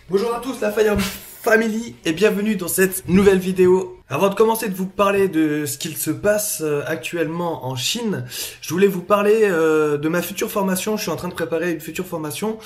Bonjour à tous la Fire Family et bienvenue dans cette nouvelle vidéo. Avant de commencer de vous parler de ce qu'il se passe actuellement en Chine, je voulais vous parler de ma future formation. Je suis en train de préparer une future formation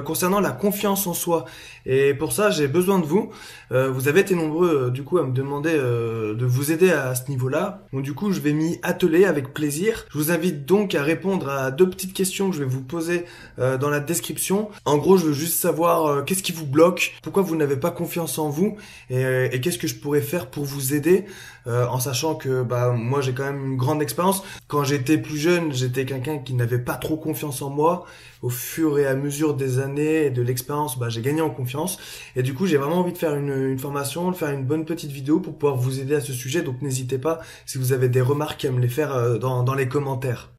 concernant la confiance en soi. Et pour ça, j'ai besoin de vous. Vous avez été nombreux du coup à me demander de vous aider à ce niveau-là. Donc du coup, je vais m'y atteler avec plaisir. Je vous invite donc à répondre à deux petites questions que je vais vous poser dans la description. En gros, je veux juste savoir qu'est-ce qui vous bloque, pourquoi vous n'avez pas confiance en vous et qu'est-ce que je pourrais faire pour vous aider en sachant que moi j'ai quand même une grande expérience. Quand j'étais plus jeune, j'étais quelqu'un qui n'avait pas trop confiance en moi. Au fur et à mesure des années et de l'expérience, j'ai gagné en confiance. Et du coup, j'ai vraiment envie de faire une formation, de faire une bonne petite vidéo pour pouvoir vous aider à ce sujet. Donc n'hésitez pas, si vous avez des remarques, à me les faire dans les commentaires.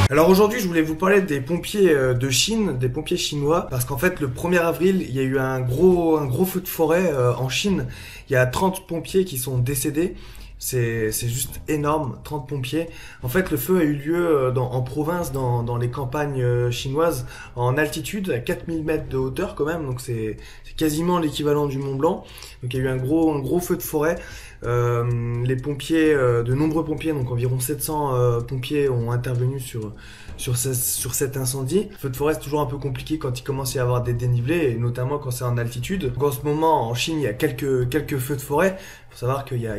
Alors aujourd'hui, je voulais vous parler des pompiers de Chine, des pompiers chinois, parce qu'en fait, le 1er avril, il y a eu un gros feu de forêt en Chine. Il y a 30 pompiers qui sont décédés. C'est juste énorme, 30 pompiers. En fait, le feu a eu lieu en province, dans les campagnes chinoises, en altitude, à 4000 mètres de hauteur quand même. Donc c'est quasiment l'équivalent du Mont Blanc. Donc il y a eu un gros feu de forêt. Les pompiers, de nombreux pompiers, donc environ 700 pompiers ont intervenu sur cet incendie. Le feu de forêt, c'est toujours un peu compliqué quand il commence à y avoir des dénivelés, et notamment quand c'est en altitude. Donc en ce moment, en Chine, il y a quelques feux de forêt. Faut savoir qu'il y a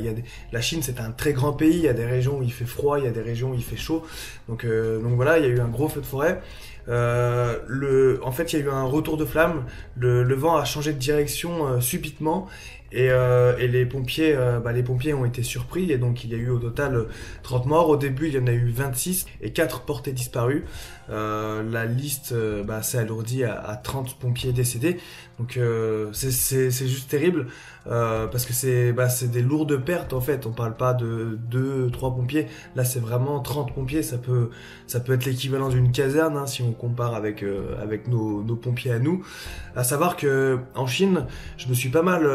la Chine, c'est un très grand pays. Il y a des régions où il fait froid, il y a des régions où il fait chaud. Donc voilà, il y a eu un gros feu de forêt. En fait, il y a eu un retour de flamme. Le vent a changé de direction subitement. Et les pompiers ont été surpris, et donc il y a eu au total 30 morts. Au début, il y en a eu 26 et 4 portés disparus. La liste s'est alourdie à 30 pompiers décédés. Donc c'est juste terrible parce que c'est des lourdes pertes en fait. On parle pas de 2-3 pompiers. Là, c'est vraiment 30 pompiers. Ça peut être l'équivalent d'une caserne si on compare avec nos pompiers à nous. À savoir que en Chine, je me suis pas mal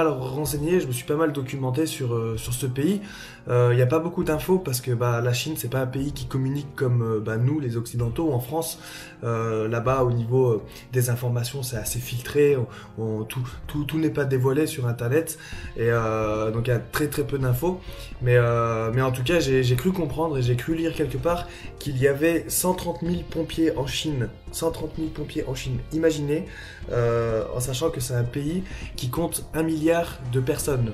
renseigné, je me suis pas mal documenté sur ce pays. Il y a pas beaucoup d'infos parce que la Chine, c'est pas un pays qui communique comme nous les occidentaux en France. Là-bas, au niveau des informations, c'est assez filtré. Tout n'est pas dévoilé sur internet, et donc il y a très peu d'infos. Mais en tout cas, j'ai cru comprendre et j'ai cru lire quelque part qu'il y avait 130 000 pompiers en Chine. 130 000 pompiers en Chine, imaginez, en sachant que c'est un pays qui compte 1 milliard de personnes.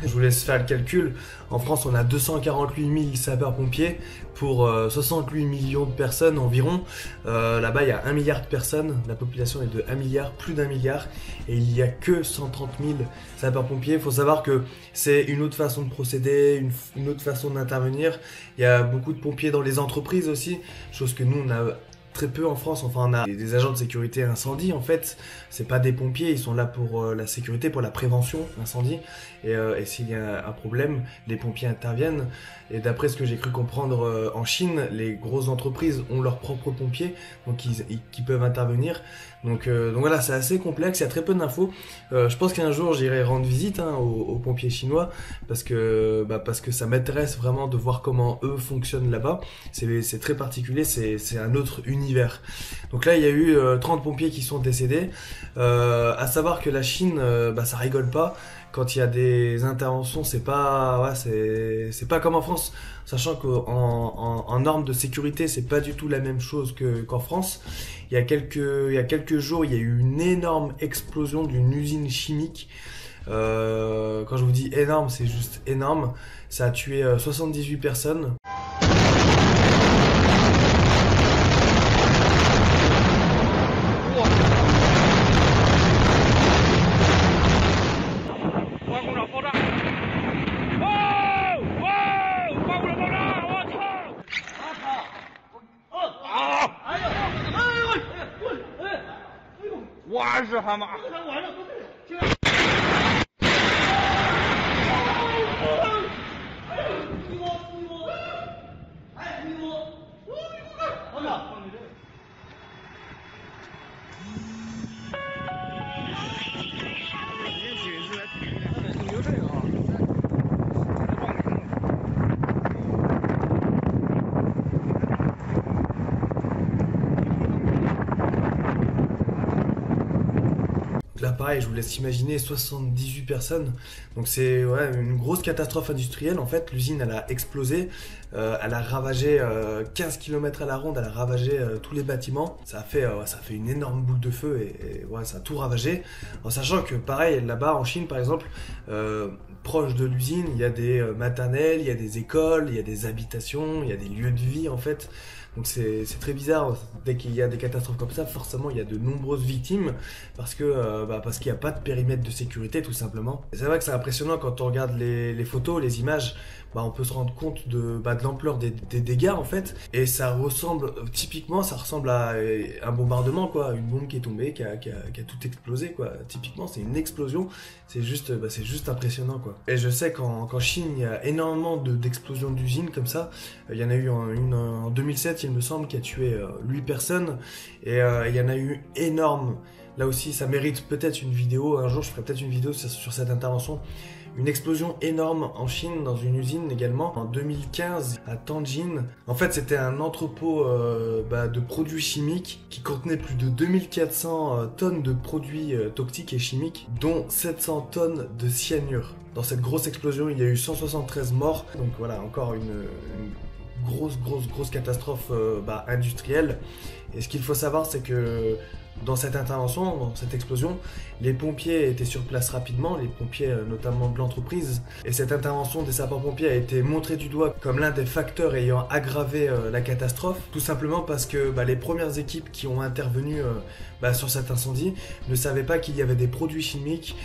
Je vous laisse faire le calcul. En France, on a 248 000 sapeurs-pompiers pour 68 millions de personnes environ. Là-bas, il y a 1 milliard de personnes. La population est de 1 milliard, plus d'1 milliard. Et il n'y a que 130 000 sapeurs-pompiers. Il faut savoir que c'est une autre façon de procéder, une autre façon d'intervenir. Il y a beaucoup de pompiers dans les entreprises aussi, chose que nous, on a très peu en France. Enfin, on a des agents de sécurité incendie en fait. C'est pas des pompiers, ils sont là pour la sécurité, pour la prévention d'incendie. Et s'il y a un problème, les pompiers interviennent. Et d'après ce que j'ai cru comprendre en Chine, les grosses entreprises ont leurs propres pompiers, donc qui peuvent intervenir. Donc voilà, c'est assez complexe, il y a très peu d'infos. Je pense qu'un jour j'irai rendre visite aux pompiers chinois parce que ça m'intéresse vraiment de voir comment eux fonctionnent là-bas. C'est très particulier, c'est un autre univers. Donc là, il y a eu 30 pompiers qui sont décédés. À savoir que la Chine, ça rigole pas. Quand il y a des interventions, c'est pas comme en France, sachant qu'en normes de sécurité, c'est pas du tout la même chose qu'en France. Il y a quelques jours, il y a eu une énorme explosion d'une usine chimique. Quand je vous dis énorme, c'est juste énorme. Ça a tué 78 personnes. pareil, je vous laisse imaginer 78 personnes. Donc c'est ouais, une grosse catastrophe industrielle. En fait, l'usine elle a explosé, elle a ravagé 15 km à la ronde, elle a ravagé tous les bâtiments. Ça a fait une énorme boule de feu et ouais, ça a tout ravagé. En sachant que pareil, là-bas en Chine par exemple, proche de l'usine, il y a des maternelles, il y a des écoles, il y a des habitations, il y a des lieux de vie en fait. Donc c'est très bizarre, dès qu'il y a des catastrophes comme ça, forcément il y a de nombreuses victimes parce qu'il n'y a pas de périmètre de sécurité tout simplement. Et c'est vrai que c'est impressionnant quand on regarde les photos, les images, on peut se rendre compte de l'ampleur des dégâts en fait. Et ça ressemble à un bombardement quoi, une bombe qui est tombée, qui a tout explosé quoi. Typiquement c'est une explosion, c'est juste impressionnant quoi. Et je sais qu'en Chine il y a énormément d'explosions d'usines comme ça. Il y en a eu une en 2007 il me semble qui a tué 8 personnes et il y en a eu énorme. Là aussi ça mérite peut-être une vidéo, un jour je ferai peut-être une vidéo sur cette intervention. Une explosion énorme en Chine dans une usine également en 2015 à Tianjin. En fait c'était un entrepôt de produits chimiques qui contenait plus de 2400 tonnes de produits toxiques et chimiques dont 700 tonnes de cyanure. Dans cette grosse explosion il y a eu 173 morts. Donc voilà encore une grosse catastrophe industrielle. Et ce qu'il faut savoir c'est que dans cette intervention, dans cette explosion, les pompiers étaient sur place rapidement, les pompiers notamment de l'entreprise. Et cette intervention des sapeurs-pompiers a été montrée du doigt comme l'un des facteurs ayant aggravé la catastrophe. Tout simplement parce que les premières équipes qui ont intervenu sur cet incendie ne savaient pas qu'il y avait des produits chimiques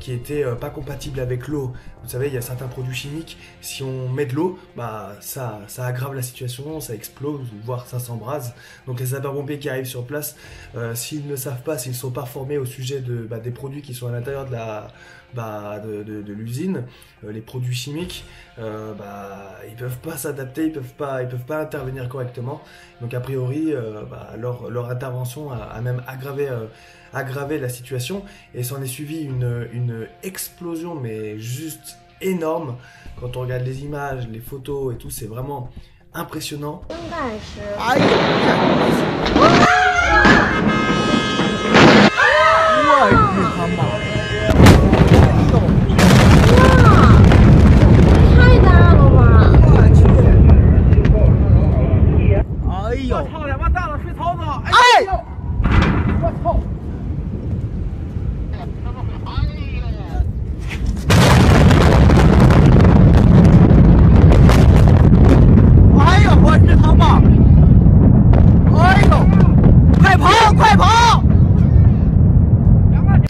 qui étaient pas compatibles avec l'eau. Vous savez, il y a certains produits chimiques, si on met de l'eau, ça aggrave la situation, ça explose, voire ça s'embrase. Donc les sapeurs-pompiers qui arrivent sur place, s'ils ne savent pas, s'ils ne sont pas formés au sujet des produits qui sont à l'intérieur de l'usine, les produits chimiques, ils peuvent pas s'adapter, ils peuvent pas intervenir correctement. Donc a priori, leur intervention a même aggravé la situation et s'en est suivi une explosion mais juste énorme. Quand on regarde les images, les photos et tout, c'est vraiment impressionnant.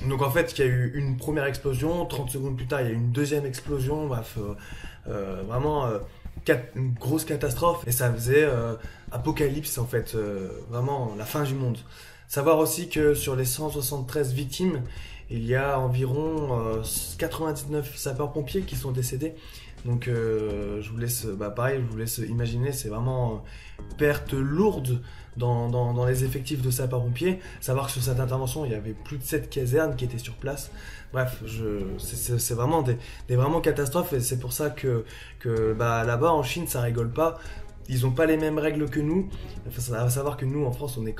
Donc en fait, il y a eu une première explosion, 30 secondes plus tard, il y a eu une deuxième explosion, bref, vraiment une grosse catastrophe. Et ça faisait apocalypse en fait, vraiment la fin du monde. Savoir aussi que sur les 173 victimes, il y a environ 99 sapeurs-pompiers qui sont décédés. Donc je vous laisse, je vous laisse imaginer, c'est vraiment perte lourde dans les effectifs de sapeurs-pompiers. Savoir que sur cette intervention, il y avait plus de 7 casernes qui étaétaient sur place. Bref, c'est vraiment vraiment catastrophes et c'est pour ça que là-bas en Chine, ça rigole pas. Ils n'ont pas les mêmes règles que nous. Il faut savoir que nous, en France, on a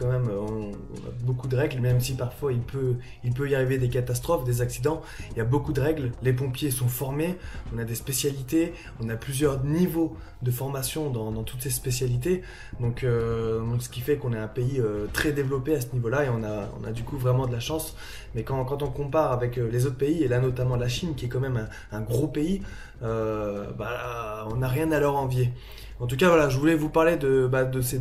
beaucoup de règles, même si parfois il peut y arriver des catastrophes, des accidents. Il y a beaucoup de règles. Les pompiers sont formés, on a des spécialités, on a plusieurs niveaux de formation dans toutes ces spécialités. Donc ce qui fait qu'on est un pays très développé à ce niveau-là et on a du coup vraiment de la chance. Mais quand on compare avec les autres pays, et là notamment la Chine, qui est quand même un gros pays, on n'a rien à leur envier. En tout cas, voilà, je voulais vous parler de ces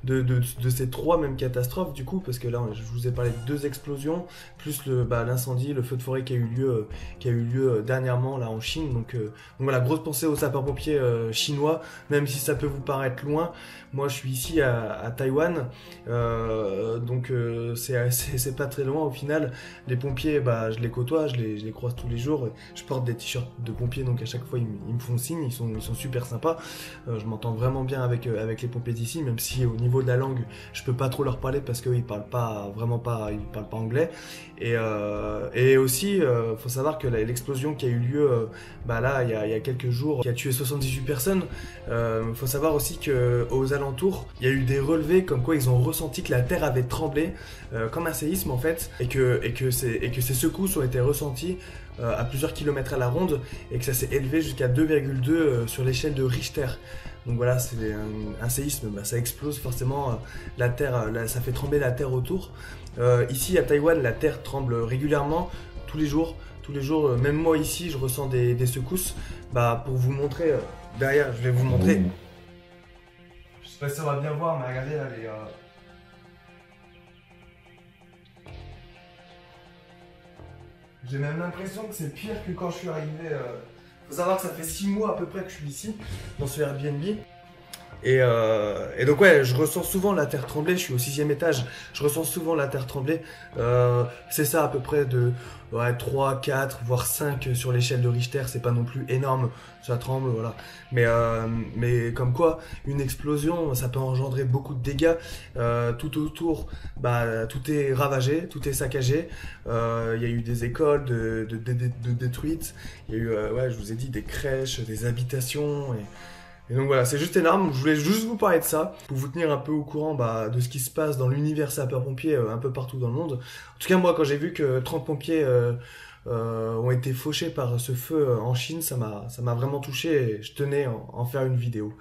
de ces trois mêmes catastrophes du coup, parce que là, je vous ai parlé de 2 explosions, plus l'incendie, le feu de forêt qui a eu lieu dernièrement là en Chine. Donc voilà, grosse pensée aux sapeurs-pompiers chinois, même si ça peut vous paraître loin. Moi, je suis ici à Taïwan, donc c'est pas très loin au final. Les pompiers, je les côtoie, je les croise tous les jours. Je porte des t-shirts de pompiers, donc à chaque fois ils me font signe, ils sont super sympas. Je m'entends vraiment bien avec les pompiers d'ici, même si au niveau de la langue, je peux pas trop leur parler parce qu'ils parlent pas anglais. Et aussi, faut savoir que l'explosion qui a eu lieu là, il y a quelques jours, qui a tué 78 personnes. Faut savoir aussi que aux alentours, il y a eu des relevés comme quoi ils ont ressenti que la terre avait tremblé, comme un séisme en fait, et que ces secousses ont été ressenties à plusieurs kilomètres à la ronde, et que ça s'est élevé jusqu'à 2,2 sur l'échelle de Richter. Donc voilà, c'est un séisme, ça explose forcément la terre, ça fait trembler la terre autour. Ici à Taïwan, la terre tremble régulièrement, tous les jours, même moi ici, je ressens des secousses. Pour vous montrer, derrière, je vais vous montrer. Je sais pas si on va bien voir, mais regardez là, j'ai même l'impression que c'est pire que quand je suis arrivé. Faut savoir que ça fait 6 mois à peu près que je suis ici, dans ce Airbnb. Et donc ouais, je ressens souvent la terre trembler, je suis au 6e étage, je ressens souvent la terre trembler. C'est ça à peu près de 3, 4, voire 5 sur l'échelle de Richter, c'est pas non plus énorme, ça tremble, voilà. Mais comme quoi, une explosion, ça peut engendrer beaucoup de dégâts. Tout autour, tout est ravagé, tout est saccagé. Il y a eu des écoles de détruites, il y a eu, je vous ai dit, des crèches, des habitations. Et donc voilà, c'est juste énorme. Je voulais juste vous parler de ça, pour vous tenir un peu au courant de ce qui se passe dans l'univers sapeur-pompier un peu partout dans le monde. En tout cas, moi, quand j'ai vu que 30 pompiers ont été fauchés par ce feu en Chine, ça m'a vraiment touché et je tenais à en faire une vidéo.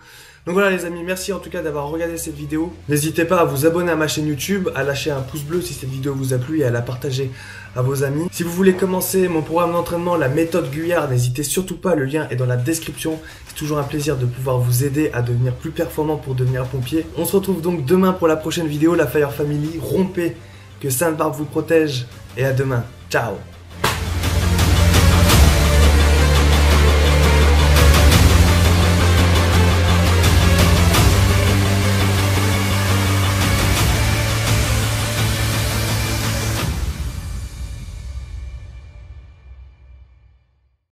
Donc voilà les amis, merci en tout cas d'avoir regardé cette vidéo. N'hésitez pas à vous abonner à ma chaîne YouTube, à lâcher un pouce bleu si cette vidéo vous a plu et à la partager à vos amis. Si vous voulez commencer mon programme d'entraînement, la méthode Guyard, n'hésitez surtout pas, le lien est dans la description. C'est toujours un plaisir de pouvoir vous aider à devenir plus performant pour devenir pompier. On se retrouve donc demain pour la prochaine vidéo, la Fire Family. Rompez, que Sainte Barbe vous protège et à demain. Ciao.